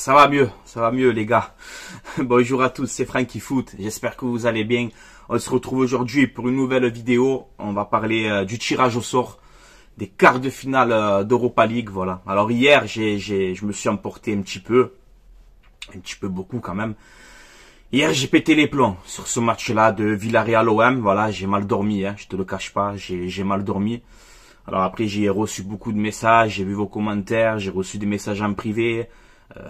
ça va mieux les gars. Bonjour à tous, c'est Franky Foot, j'espère que vous allez bien. On se retrouve aujourd'hui pour une nouvelle vidéo. On va parler du tirage au sort des quarts de finale d'Europa League, voilà. Alors hier, je me suis emporté un petit peu beaucoup quand même. Hier, j'ai pété les plombs sur ce match-là de Villarreal-OM, voilà, j'ai mal dormi, hein, je te le cache pas, j'ai mal dormi. Alors après, j'ai reçu beaucoup de messages, j'ai vu vos commentaires, j'ai reçu des messages en privé.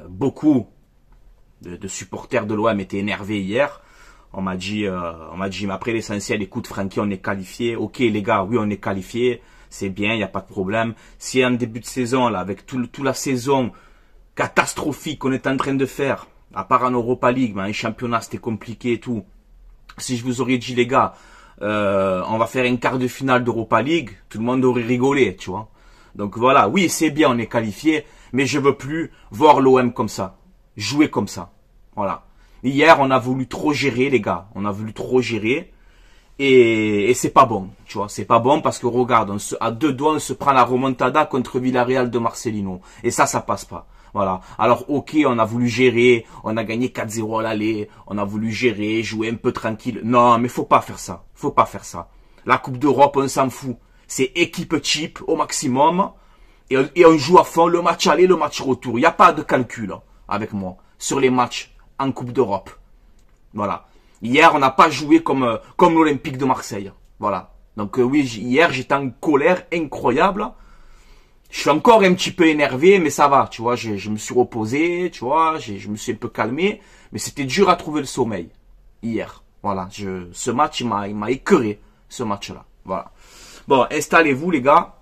Beaucoup de supporters de l'OM étaient énervés hier. On m'a dit, mais après l'essentiel, écoute Franky, on est qualifié. Ok les gars, oui on est qualifié, c'est bien, il n'y a pas de problème. Si en début de saison, là, avec toute la saison catastrophique qu'on est en train de faire, à part en Europa League, mais en championnat c'était compliqué et tout. Si je vous aurais dit les gars, on va faire un quart de finale d'Europa League, tout le monde aurait rigolé, tu vois. Donc voilà, oui c'est bien, on est qualifié, mais je veux plus voir l'OM comme ça, jouer comme ça, voilà. Hier on a voulu trop gérer les gars, on a voulu trop gérer, et c'est pas bon, tu vois, c'est pas bon parce que regarde, à deux doigts on se prend la remontada contre Villarreal de Marcelino, et ça passe pas. Voilà. Alors, ok, on a voulu gérer, on a gagné 4-0 à l'aller, on a voulu gérer, jouer un peu tranquille. Non, mais faut pas faire ça. Faut pas faire ça. La Coupe d'Europe, on s'en fout. C'est équipe cheap au maximum. Et on joue à fond le match aller, le match retour. Il n'y a pas de calcul avec moi sur les matchs en Coupe d'Europe. Voilà. Hier, on n'a pas joué comme l'Olympique de Marseille. Voilà. Donc oui, hier, j'étais en colère incroyable. Je suis encore un petit peu énervé, mais ça va, tu vois, je me suis reposé, tu vois, je me suis un peu calmé, mais c'était dur à trouver le sommeil, hier, voilà, ce match, il m'a écœuré, ce match-là, voilà. Bon, installez-vous les gars,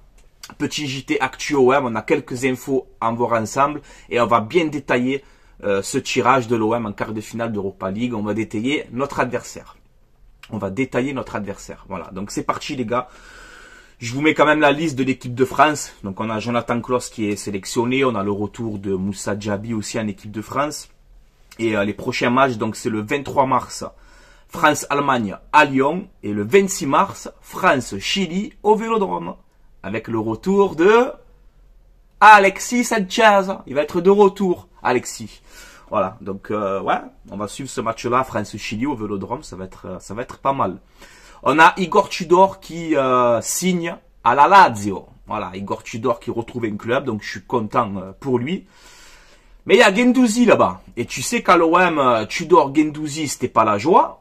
petit JT Actu OM, on a quelques infos à voir ensemble, et on va bien détailler ce tirage de l'OM en quart de finale d'Europa League, on va détailler notre adversaire, voilà, donc c'est parti les gars. Je vous mets quand même la liste de l'équipe de France. Donc on a Jonathan Klaus qui est sélectionné. On a le retour de Moussa Diaby aussi en équipe de France. Et les prochains matchs, donc c'est le 23 mars, France-Allemagne à Lyon. Et le 26 mars, France-Chili au Vélodrome. Avec le retour de Alexis Sanchez. Il va être de retour, Alexis. Voilà, donc ouais, on va suivre ce match-là, France-Chili au Vélodrome. Ça va être pas mal. On a Igor Tudor qui signe à la Lazio. Voilà, Igor Tudor qui retrouve un club, donc je suis content pour lui. Mais il y a Guendouzi là-bas. Et tu sais qu'à l'OM, Tudor, Guendouzi, c'était pas la joie.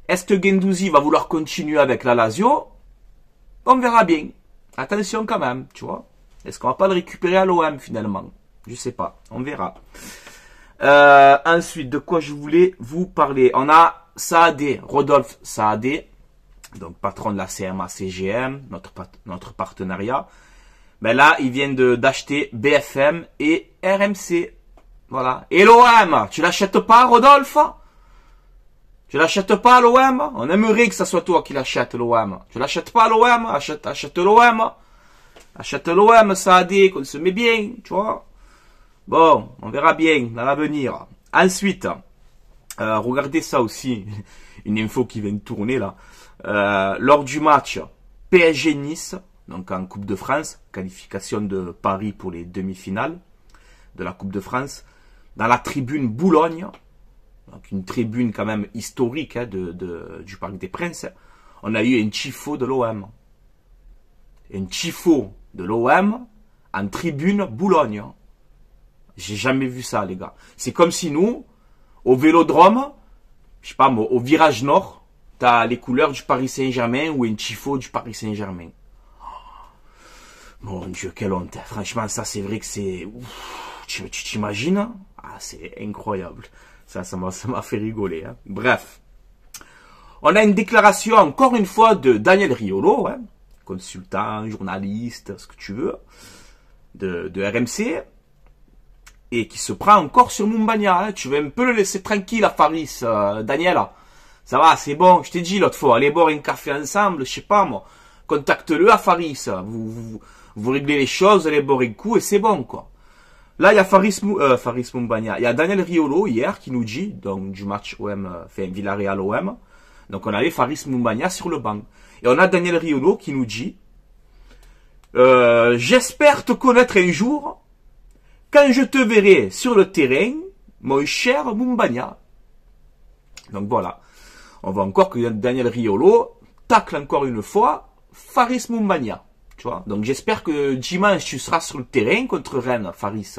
Est-ce que Guendouzi va vouloir continuer avec la Lazio? On verra bien. Attention quand même, tu vois. Est-ce qu'on va pas le récupérer à l'OM finalement? Je sais pas, on verra. Ensuite, de quoi je voulais vous parler? On a Saadé, Rodolphe Saadé. Donc patron de la CMA CGM, notre partenariat. Mais là, ils viennent d'acheter BFM et RMC. Voilà. Et l'OM, tu l'achètes pas, Rodolphe? Tu l'achètes pas, l'OM? On aimerait que ça soit toi qui l'achètes, l'OM. Tu l'achètes pas, l'OM? Achète l'OM. Achète l'OM, Saadé, qu'on se met bien, tu vois. Bon, on verra bien dans l'avenir. Ensuite, regardez ça aussi. Une info qui vient de tourner là. Lors du match PSG-Nice, donc en Coupe de France, qualification de Paris pour les demi-finales de la Coupe de France, dans la tribune Boulogne, donc une tribune quand même historique hein, du Parc des Princes, on a eu un tifo de l'OM. Un tifo de l'OM en tribune Boulogne. J'ai jamais vu ça les gars. C'est comme si nous, au Vélodrome, je sais pas moi, au virage nord, t'as les couleurs du Paris Saint-Germain ou un tifo du Paris Saint-Germain. Mon Dieu, quelle honte. Franchement, ça c'est vrai que c'est... Tu t'imagines? Ah, c'est incroyable. Ça m'a fait rigoler. Hein. Bref. On a une déclaration, encore une fois, de Daniel Riolo, hein, consultant, journaliste, ce que tu veux, de RMC, et qui se prend encore sur Moumbagna. Hein. Tu veux un peu le laisser tranquille à Faris, Daniel. Ça va, c'est bon, je t'ai dit l'autre fois, allez boire un café ensemble, je sais pas moi. Contacte-le à Faris, vous réglez les choses, allez boire un coup et c'est bon quoi. Là, il y a Faris Moumbagna, il y a Daniel Riolo hier qui nous dit, donc du match OM, Villarreal OM, donc on avait Faris Moumbagna sur le banc. Et on a Daniel Riolo qui nous dit, j'espère te connaître un jour, quand je te verrai sur le terrain, mon cher Mumbagna. Donc voilà. On voit encore que Daniel Riolo tacle encore une fois Faris Mumbagna. Tu vois. Donc j'espère que dimanche tu seras sur le terrain contre Rennes, Faris.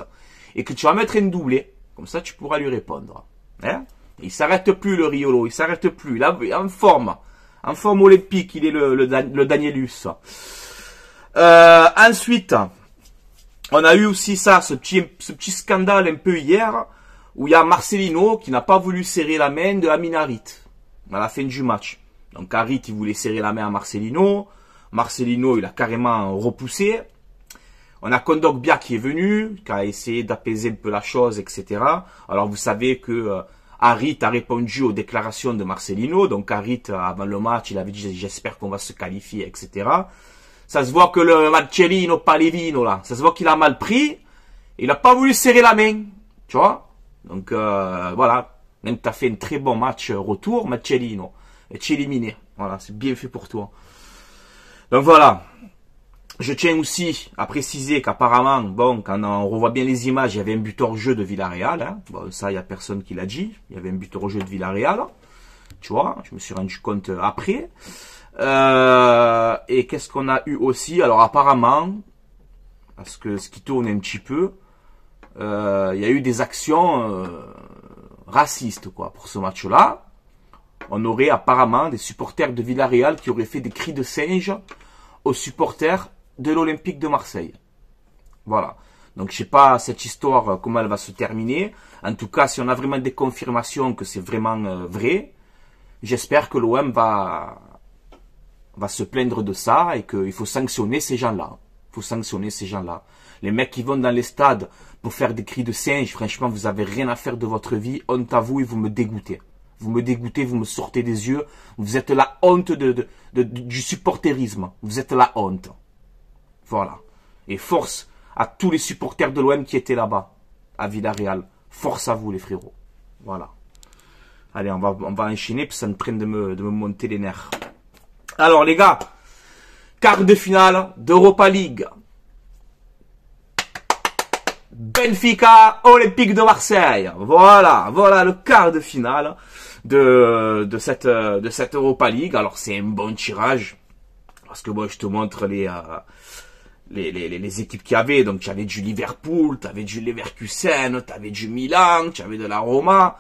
Et que tu vas mettre un doublé. Comme ça tu pourras lui répondre. Hein? Il s'arrête plus le Riolo. Il s'arrête plus. Là, en forme. En forme olympique. Il est le Danielus. Ensuite, on a eu aussi ça, ce petit scandale un peu hier, où il y a Marcelino qui n'a pas voulu serrer la main de Amin Harit à la fin du match. Donc Harit, il voulait serrer la main à Marcelino. Marcelino, il a carrément repoussé. On a Kondogbia qui est venu, qui a essayé d'apaiser un peu la chose, etc. Alors vous savez que Harit a répondu aux déclarations de Marcelino. Donc Harit, avant le match, il avait dit « J'espère qu'on va se qualifier, etc. » Ça se voit que le Marcellino Palevino, là, ça se voit qu'il a mal pris. Il n'a pas voulu serrer la main. Tu vois? Donc, voilà. Même tu as fait un très bon match retour, Marcellino. Et tu es éliminé. Voilà, c'est bien fait pour toi. Donc voilà. Je tiens aussi à préciser qu'apparemment, bon, quand on revoit bien les images, il y avait un but hors jeu de Villarreal. Hein. Bon, ça, il n'y a personne qui l'a dit. Il y avait un but hors jeu de Villarreal. Tu vois? Je me suis rendu compte après. Et qu'est-ce qu'on a eu aussi? Alors apparemment, parce que ce qui tourne un petit peu, il y a eu des actions racistes quoi pour ce match-là. On aurait apparemment des supporters de Villarreal qui auraient fait des cris de singe aux supporters de l'Olympique de Marseille. Voilà. Donc je sais pas cette histoire comment elle va se terminer. En tout cas, si on a vraiment des confirmations que c'est vraiment vrai, j'espère que l'OM va se plaindre de ça et qu'il faut sanctionner ces gens-là. Il faut sanctionner ces gens-là. Les mecs qui vont dans les stades pour faire des cris de singe, franchement, vous avez rien à faire de votre vie. Honte à vous et vous me dégoûtez. Vous me dégoûtez, vous me sortez des yeux. Vous êtes la honte du supporterisme. Vous êtes la honte. Voilà. Et force à tous les supporters de l'OM qui étaient là-bas, à Villarreal. Force à vous, les frérots. Voilà. Allez, on va enchaîner, puis ça me traîne de me monter les nerfs. Alors les gars, quart de finale d'Europa League. Benfica, Olympique de Marseille. Voilà le quart de finale de cette Europa League. Alors c'est un bon tirage parce que moi je te montre les équipes qu'il y avait. Donc tu avais du Liverpool, tu avais du Leverkusen, tu avais du Milan, tu avais de la Roma.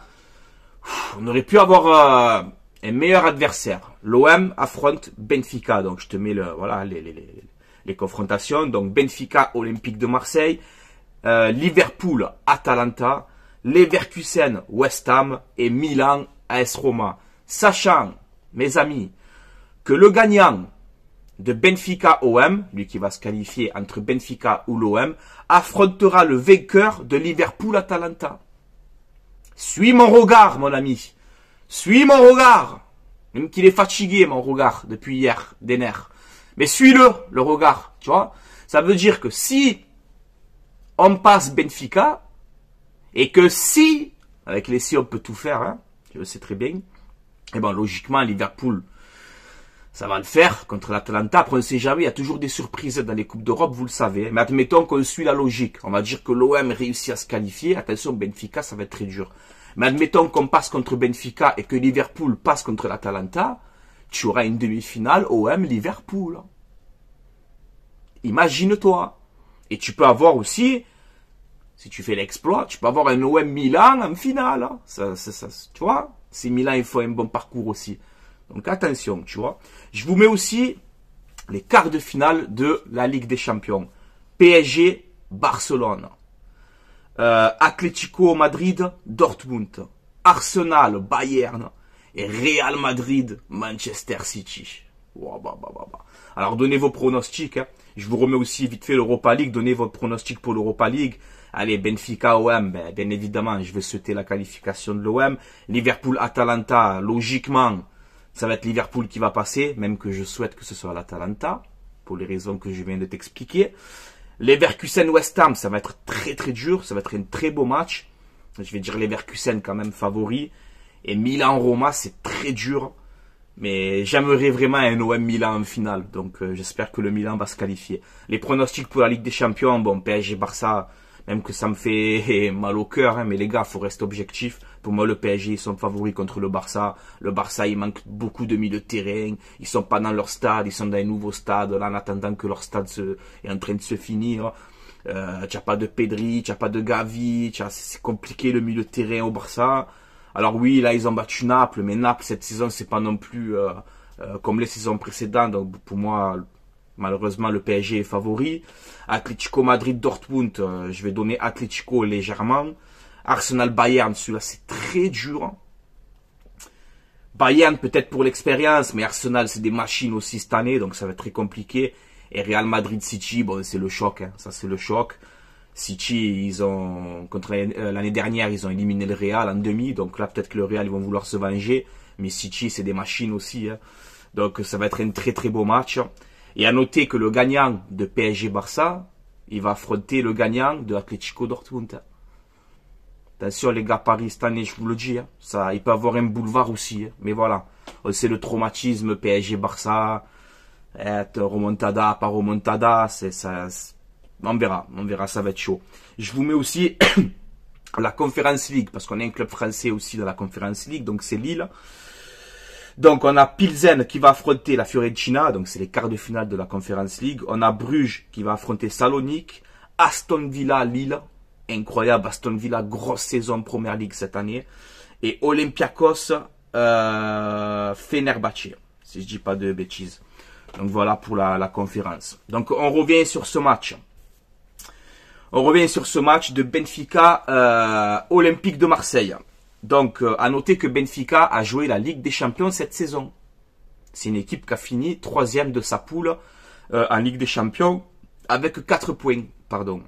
On aurait pu avoir un meilleur adversaire. L'OM affronte Benfica. Donc je te mets les confrontations. Donc Benfica, Olympique de Marseille, Liverpool, Atalanta, Leverkusen, West Ham et Milan, AS Roma. Sachant, mes amis, que le gagnant de Benfica OM, lui qui va se qualifier entre Benfica ou l'OM, affrontera le vainqueur de Liverpool Atalanta. Suis mon regard, mon ami. Suis mon regard. Même qu'il est fatigué, mon regard, depuis hier, des nerfs. Mais suis-le regard, tu vois. Ça veut dire que si on passe Benfica, et que si, avec les si on peut tout faire, hein, je le sais très bien, et bon, logiquement, Liverpool, ça va le faire contre l'Atalanta. Après, on ne sait jamais, il y a toujours des surprises dans les Coupes d'Europe, vous le savez. Mais admettons qu'on suit la logique. On va dire que l'OM réussit à se qualifier. Attention, Benfica, ça va être très dur. Mais admettons qu'on passe contre Benfica et que Liverpool passe contre l'Atalanta, tu auras une demi-finale OM-Liverpool. Imagine-toi. Et tu peux avoir aussi, si tu fais l'exploit, tu peux avoir un OM-Milan en finale. Ça, tu vois, si Milan, il faut un bon parcours aussi. Donc attention, tu vois. Je vous mets aussi les quarts de finale de la Ligue des Champions. PSG, Barcelone. Atlético Madrid, Dortmund. Arsenal, Bayern. Et Real Madrid, Manchester City. Alors donnez vos pronostics. Hein. Je vous remets aussi vite fait l'Europa League. Donnez votre pronostic pour l'Europa League. Allez, Benfica, OM, bien évidemment, je vais souhaiter la qualification de l'OM. Liverpool, Atalanta, logiquement, ça va être Liverpool qui va passer, même que je souhaite que ce soit l'Atalanta, pour les raisons que je viens de t'expliquer. Leverkusen, West Ham, ça va être très très dur, ça va être un très beau match. Je vais dire Leverkusen quand même favori. Et Milan-Roma, c'est très dur. Mais j'aimerais vraiment un OM-Milan en finale. Donc j'espère que le Milan va se qualifier. Les pronostics pour la Ligue des Champions, bon, PSG-Barça. même que ça me fait mal au cœur, hein, mais les gars, faut rester objectif. Pour moi, le PSG, ils sont favoris contre le Barça. Le Barça, il manque beaucoup de milieu de terrain. Ils sont pas dans leur stade, ils sont dans un nouveau stade, là, en attendant que leur stade est en train de se finir. T'as pas de Pedri, t'as pas de Gavi, c'est compliqué le milieu de terrain au Barça. Alors oui, là, ils ont battu Naples, mais Naples, cette saison, c'est pas non plus comme les saisons précédentes. Donc, pour moi, malheureusement, le PSG est favori. Atlético Madrid, Dortmund, je vais donner Atlético légèrement. Arsenal, Bayern, celui-là, c'est très dur. Bayern, peut-être pour l'expérience, mais Arsenal, c'est des machines aussi cette année, donc ça va être très compliqué. Et Real Madrid, City, bon, c'est le choc, hein, ça c'est le choc. City, contre l'année dernière, ils ont éliminé le Real en demi, donc là, peut-être que le Real, ils vont vouloir se venger. Mais City, c'est des machines aussi, hein. Donc ça va être un très très beau match. Et à noter que le gagnant de PSG-Barça, il va affronter le gagnant de Atlético Dortmund. Attention les gars, Paris cette année, je vous le dis, hein, ça, il peut avoir un boulevard aussi. Hein, mais voilà, c'est le traumatisme PSG-Barça, remontada, pas remontada, on verra, ça va être chaud. Je vous mets aussi la Conference League, parce qu'on a un club français aussi dans la Conference League, donc c'est Lille. Donc on a Pilsen qui va affronter la Fiorentina, donc c'est les quarts de finale de la Conference League. On a Bruges qui va affronter Salonique, Aston Villa, Lille. Incroyable, Aston Villa, grosse saison Première Ligue cette année. Et Olympiakos, Fenerbahçe, si je dis pas de bêtises. Donc voilà pour la conférence. Donc on revient sur ce match. On revient sur ce match de Benfica Olympique de Marseille. Donc à noter que Benfica a joué la Ligue des Champions cette saison. C'est une équipe qui a fini 3e de sa poule en Ligue des Champions avec 4 points. Pardon.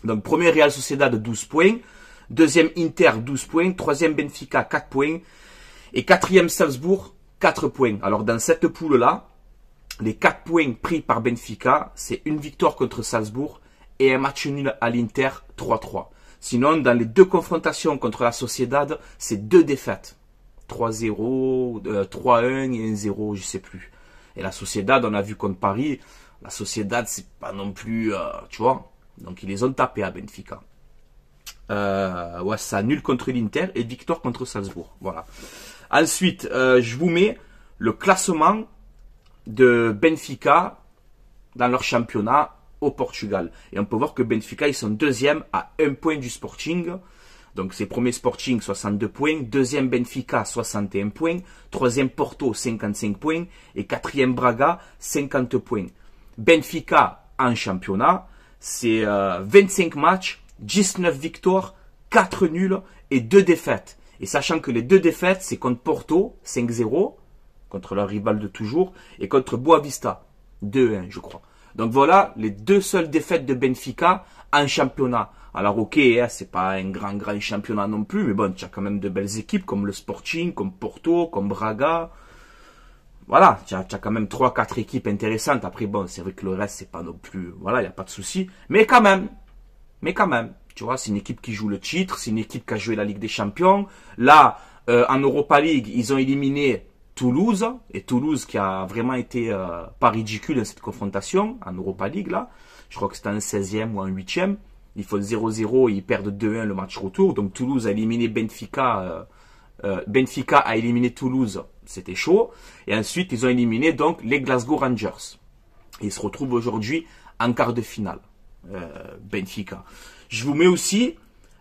Donc, premier Real Sociedad, 12 points. Deuxième Inter, 12 points. Troisième Benfica, 4 points. Et quatrième Salzbourg, 4 points. Alors, dans cette poule-là, les 4 points pris par Benfica, c'est une victoire contre Salzbourg et un match nul à l'Inter, 3-3. Sinon, dans les deux confrontations contre la Sociedad, c'est 2 défaites. 3-0, 3-1 et 1-0, je sais plus. Et la Sociedad, on a vu contre Paris, la Sociedad, c'est pas non plus, tu vois. Donc, ils les ont tapés à Benfica. Ouais, ça nul contre l'Inter et victoire contre Salzbourg. Voilà. Ensuite, je vous mets le classement de Benfica dans leur championnat au Portugal. Et on peut voir que Benfica, ils sont deuxième à 1 point du Sporting. Donc, c'est premier Sporting, 62 points. Deuxième Benfica, 61 points. Troisième Porto, 55 points. Et quatrième Braga, 50 points. Benfica en championnat, c'est 25 matchs, 19 victoires, 4 nuls et 2 défaites. Et sachant que les 2 défaites, c'est contre Porto, 5-0, contre leur rival de toujours, et contre Boavista, 2-1, je crois. Donc voilà, les 2 seules défaites de Benfica en championnat. Alors ok, hein, c'est pas un grand championnat non plus, mais bon, tu as quand même de belles équipes comme le Sporting, comme Porto, comme Braga. Voilà, tu as quand même 3-4 équipes intéressantes. Après, bon, c'est vrai que le reste, c'est pas non plus... Voilà, il n'y a pas de souci. Mais quand même, tu vois, c'est une équipe qui joue le titre, c'est une équipe qui a joué la Ligue des Champions. Là, en Europa League, ils ont éliminé Toulouse. Et Toulouse qui a vraiment été pas ridicule dans cette confrontation, en Europa League, là. Je crois que c'était en 16e ou en 8e. Ils font 0-0 et ils perdent 2-1 le match retour. Donc Toulouse a éliminé Benfica... Benfica a éliminé Toulouse, c'était chaud. Et ensuite, ils ont éliminé donc les Glasgow Rangers. Et ils se retrouvent aujourd'hui en quart de finale. Benfica. Je vous mets aussi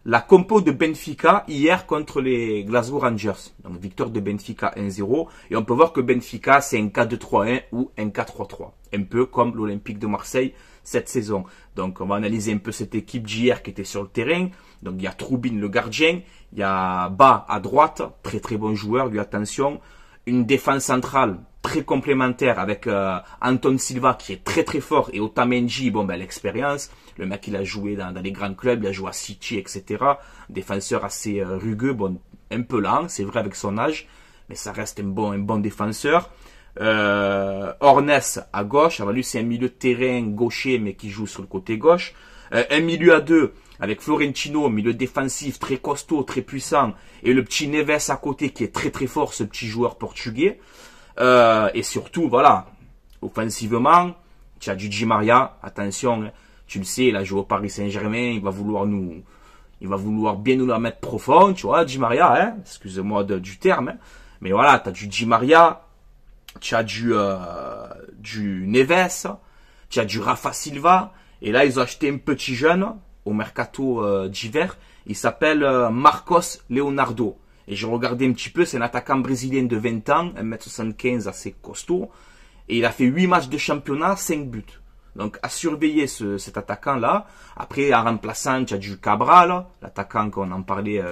la compo de Benfica hier contre les Glasgow Rangers. Donc, victoire de Benfica 1-0. Et on peut voir que Benfica, c'est un 4-2-3-1 ou un 4-3-3. Un peu comme l'Olympique de Marseille cette saison. Donc, on va analyser un peu cette équipe d'hier qui était sur le terrain. Donc, il y a Troubin, le gardien. Il y a Ba à droite, très très bon joueur, lui attention. Une défense centrale très complémentaire avec Anton Silva qui est très très fort et Otamendi, bon ben l'expérience. Le mec il a joué dans les grands clubs, il a joué à City, etc. Défenseur assez rugueux, bon un peu lent, c'est vrai avec son âge, mais ça reste un bon défenseur. Hornes à gauche, alors lui c'est un milieu de terrain gaucher mais qui joue sur le côté gauche. Un milieu à 2 avec Florentino, milieu défensif très costaud, très puissant, et le petit Neves à côté qui est très très fort, ce petit joueur portugais. Et surtout, voilà, offensivement, tu as du Di Maria, attention, Tu le sais, il a joué au Paris Saint-Germain, il va vouloir bien nous la mettre profond, tu vois, Di Maria, hein. Excusez-moi du terme, hein. Mais voilà, t'as du Di Maria, tu as du Neves, tu as du Rafa Silva, et là, ils ont acheté un petit jeune au mercato d'hiver, il s'appelle Marcos Leonardo. Et j'ai regardé un petit peu, c'est un attaquant brésilien de 20 ans, 1m75 assez costaud, et il a fait 8 matchs de championnat, 5 buts. Donc, à surveiller cet attaquant-là. Après, en remplaçant, tu as du Cabral, l'attaquant qu'on en parlait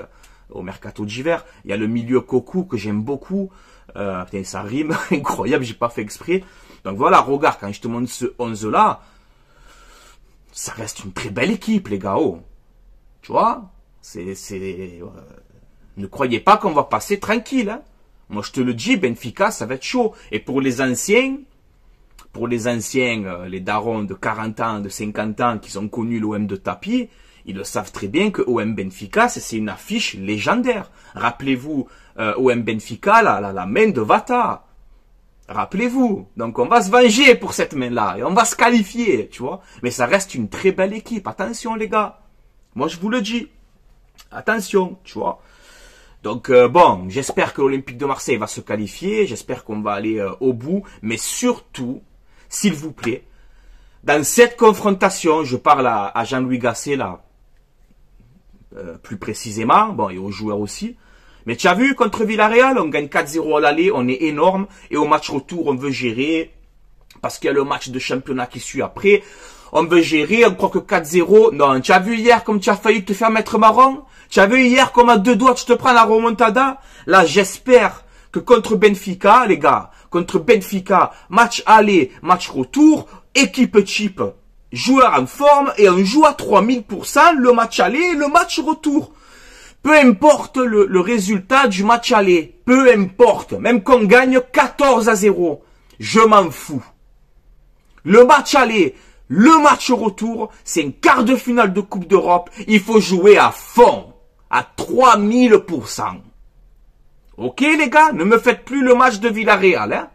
au mercato d'hiver. Il y a le milieu Cocu que j'aime beaucoup. Putain, ça rime, incroyable, j'ai pas fait exprès. Donc voilà, regarde, quand je te montre ce 11-là, ça reste une très belle équipe, les gars. Oh. Tu vois, ne croyez pas qu'on va passer tranquille. Hein. Moi, je te le dis, Benfica, ça va être chaud. Et pour les anciens, les darons de 40 ans, de 50 ans qui ont connu l'OM de tapis, ils le savent très bien que OM Benfica, c'est une affiche légendaire. Rappelez-vous, OM Benfica, la main de Vata. Rappelez-vous. Donc, on va se venger pour cette main-là. Et on va se qualifier, tu vois. Mais ça reste une très belle équipe. Attention, les gars. Moi, je vous le dis. Attention, tu vois. Donc, bon, j'espère que l'Olympique de Marseille va se qualifier. J'espère qu'on va aller au bout. Mais surtout, s'il vous plaît, dans cette confrontation, je parle à Jean-Louis Gasset, là, plus précisément, bon, et aux joueurs aussi. Mais tu as vu, contre Villarreal, on gagne 4-0 à l'aller, on est énorme, et au match retour, on veut gérer, parce qu'il y a le match de championnat qui suit après, on veut gérer, on croit que 4-0, non, tu as vu hier comme tu as failli te faire mettre marron? Tu as vu hier comme à 2 doigts tu te prends la remontada? Là, j'espère que contre Benfica, les gars, contre Benfica, match aller, match retour, équipe type, joueur en forme, et on joue à 3000% le match aller et le match retour. Peu importe le résultat du match aller, peu importe, même qu'on gagne 14-0, je m'en fous. Le match aller, le match retour, c'est un quart de finale de Coupe d'Europe, il faut jouer à fond, à 3000%. Ok les gars, ne me faites plus le match de Villarreal, hein.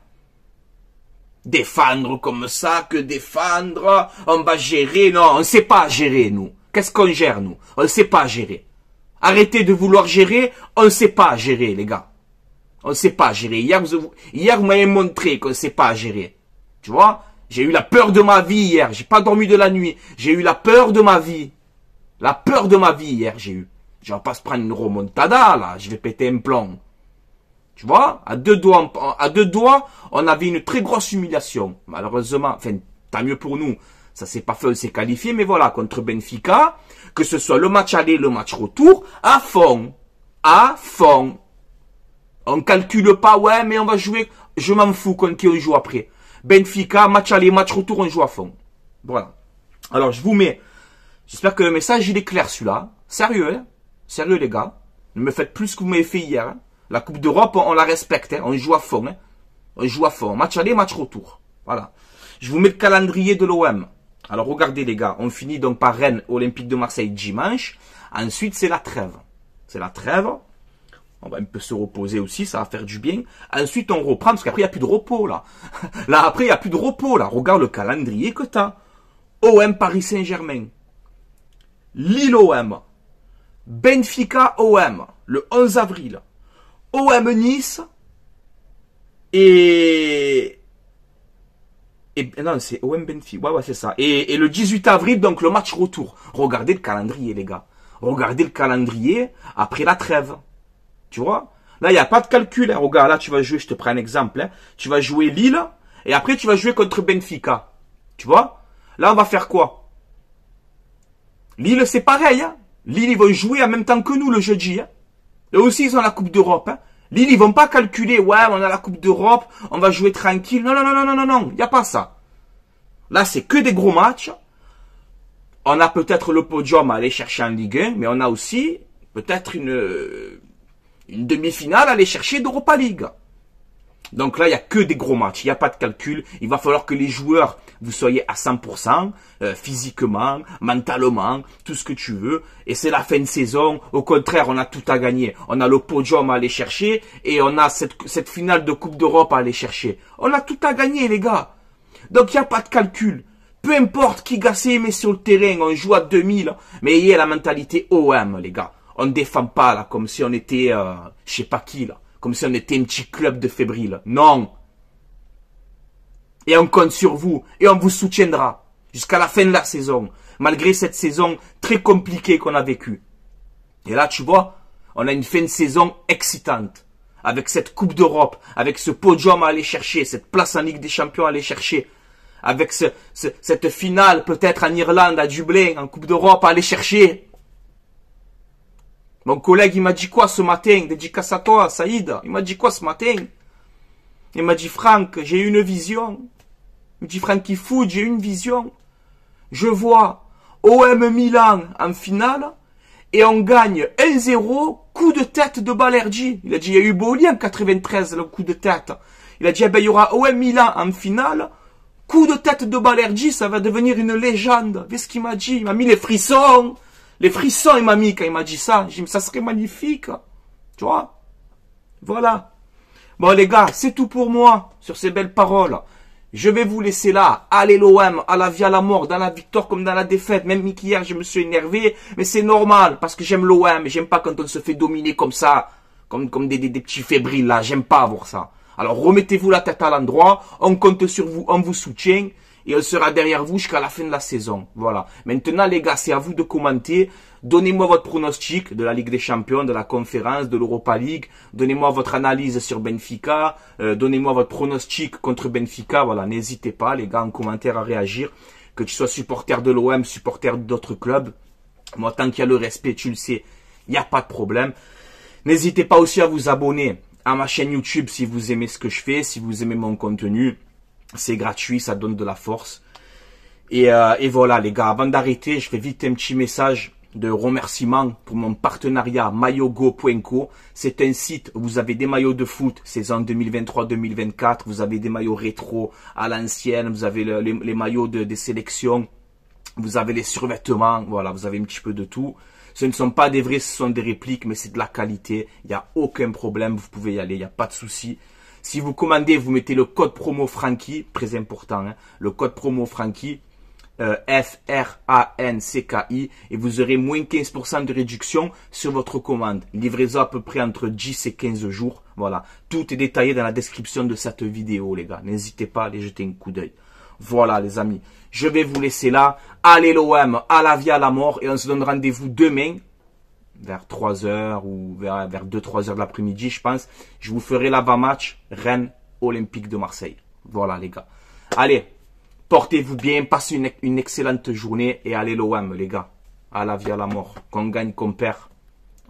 Défendre comme ça, que défendre, on va gérer, non, on ne sait pas gérer nous. Qu'est-ce qu'on gère nous? On ne sait pas gérer. Arrêtez de vouloir gérer, on ne sait pas gérer les gars. On ne sait pas gérer. Hier vous m'avez montré qu'on ne sait pas gérer. Tu vois? J'ai eu la peur de ma vie hier, j'ai pas dormi de la nuit. J'ai eu la peur de ma vie. La peur de ma vie hier j'ai eu. Je vais pas se prendre une remontada là, je vais péter un plomb. Tu vois, à deux doigts, on avait une très grosse humiliation. Malheureusement, enfin, tant mieux pour nous. Ça s'est pas fait, on s'est qualifié, mais voilà, contre Benfica, que ce soit le match aller, le match retour, à fond. À fond. On calcule pas, ouais, mais on va jouer, je m'en fous contre qui on joue après. Benfica, match aller, match retour, on joue à fond. Voilà. Alors, je vous mets, j'espère que le message, il est clair, celui-là. Sérieux, hein. Sérieux, les gars. Ne me faites plus ce que vous m'avez fait hier, hein. La Coupe d'Europe, on la respecte, hein. On joue à fond, hein. On joue à fond. Match aller, match retour. Voilà. Je vous mets le calendrier de l'OM. Alors, regardez, les gars. On finit donc par Rennes, Olympique de Marseille, dimanche. Ensuite, c'est la trêve. C'est la trêve. On va un peu se reposer aussi, ça va faire du bien. Ensuite, on reprend, parce qu'après, il n'y a plus de repos, là. Là, après, il n'y a plus de repos, là. Regarde le calendrier que tu as. OM Paris Saint-Germain. Lille OM. Benfica OM. Le 11 avril. OM Nice. Non, c'est OM Benfica. Ouais, c'est ça. Et le 18 avril, donc le match retour. Regardez le calendrier, les gars. Regardez le calendrier après la trêve. Tu vois? Là, il n'y a pas de calcul. Hein. Regarde, là, tu vas jouer, je te prends un exemple. Hein. Tu vas jouer Lille. Et après, tu vas jouer contre Benfica. Tu vois? Là, on va faire quoi? Lille, c'est pareil. Hein. Lille, ils vont jouer en même temps que nous le jeudi. Hein. Eux aussi, ils ont la Coupe d'Europe. Hein. Lille, ils vont pas calculer. Ouais, on a la Coupe d'Europe. On va jouer tranquille. Non, non, non, non, non, non, non. Il n'y a pas ça. Là, c'est que des gros matchs. On a peut-être le podium à aller chercher en Ligue 1. Mais on a aussi peut-être une demi-finale à aller chercher d'Europa League. Donc là, il n'y a que des gros matchs. Il n'y a pas de calcul. Il va falloir que les joueurs, vous soyez à 100%, physiquement, mentalement, tout ce que tu veux. Et c'est la fin de saison. Au contraire, on a tout à gagner. On a le podium à aller chercher et on a cette finale de Coupe d'Europe à aller chercher. On a tout à gagner, les gars. Donc, il n'y a pas de calcul. Peu importe qui gassé met sur le terrain, on joue à 2000. Mais ayez la mentalité OM, les gars. On ne défend pas, là, comme si on était, je sais pas qui, là. Comme si on était un petit club de fébriles. Non. Et on compte sur vous. Et on vous soutiendra. Jusqu'à la fin de la saison. Malgré cette saison très compliquée qu'on a vécue. Et là, tu vois, on a une fin de saison excitante. Avec cette Coupe d'Europe. Avec ce podium à aller chercher. Cette place en Ligue des Champions à aller chercher. Avec cette finale peut-être en Irlande, à Dublin, en Coupe d'Europe à aller chercher. Mon collègue, il m'a dit quoi ce matin? Dédicace à toi, Saïd. Il m'a dit quoi ce matin? Il m'a dit, Franck, j'ai une vision. Il me dit, Francky Foot, j'ai une vision. Je vois OM Milan en finale et on gagne 1-0, coup de tête de Balerdi. Il a dit, il y a eu Boli en 93, le coup de tête. Il a dit, eh ben, il y aura OM Milan en finale. Coup de tête de Balerdi, ça va devenir une légende. Qu'est-ce qu'il m'a dit? Il m'a mis les frissons. Les frissons, il m'a mis quand il m'a dit ça. J'ai dit, ça serait magnifique. Tu vois? Voilà. Bon, les gars, c'est tout pour moi sur ces belles paroles. Je vais vous laisser là. Allez l'OM, à la vie, à la mort, dans la victoire comme dans la défaite. Même hier, je me suis énervé. Mais c'est normal, parce que j'aime l'OM. J'aime pas quand on se fait dominer comme ça. Comme des petits fébriles là. J'aime pas voir ça. Alors, remettez-vous la tête à l'endroit. On compte sur vous, on vous soutient. Et on sera derrière vous jusqu'à la fin de la saison. Voilà. Maintenant, les gars, c'est à vous de commenter. Donnez-moi votre pronostic de la Ligue des Champions, de la Conférence, de l'Europa League. Donnez-moi votre analyse sur Benfica. Donnez-moi votre pronostic contre Benfica. Voilà. N'hésitez pas, les gars, en commentaire à réagir. Que tu sois supporter de l'OM, supporter d'autres clubs. Moi, tant qu'il y a le respect, tu le sais, il n'y a pas de problème. N'hésitez pas aussi à vous abonner à ma chaîne YouTube si vous aimez ce que je fais, si vous aimez mon contenu. C'est gratuit, ça donne de la force. Et voilà les gars, avant d'arrêter, je fais vite un petit message de remerciement pour mon partenariat maillogo.co. C'est un site où vous avez des maillots de foot, saison 2023-2024. Vous avez des maillots rétro à l'ancienne, vous avez les maillots des sélections. Vous avez les survêtements, voilà, vous avez un petit peu de tout. Ce ne sont pas des vrais, ce sont des répliques, mais c'est de la qualité. Il n'y a aucun problème, vous pouvez y aller, il n'y a pas de souci. Si vous commandez, vous mettez le code promo Francky, très important, hein, le code promo Francky, F-R-A-N-C-K-I, et vous aurez moins 15% de réduction sur votre commande. Livraison à peu près entre 10 et 15 jours. Voilà, tout est détaillé dans la description de cette vidéo, les gars. N'hésitez pas à aller jeter un coup d'œil. Voilà, les amis, je vais vous laisser là. Allez l'OM, à la vie, à la mort, et on se donne rendez-vous demain. Vers 3h ou vers 2-3 heures de l'après-midi, je pense. Je vous ferai l'avant-match Rennes Olympique de Marseille. Voilà, les gars. Allez, portez-vous bien, passez une excellente journée et allez l'OM, les gars. À la vie, à la mort. Qu'on gagne, qu'on perd,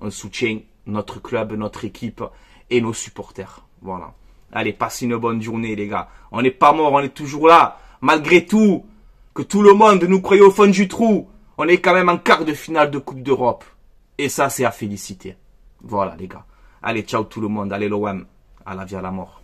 on soutient notre club, notre équipe et nos supporters. Voilà. Allez, passez une bonne journée, les gars. On n'est pas mort, on est toujours là. Malgré tout, que tout le monde nous croyait au fond du trou, on est quand même en quart de finale de Coupe d'Europe. Et ça, c'est à féliciter. Voilà, les gars. Allez, ciao tout le monde. Allez, l'OM. À la vie, à la mort.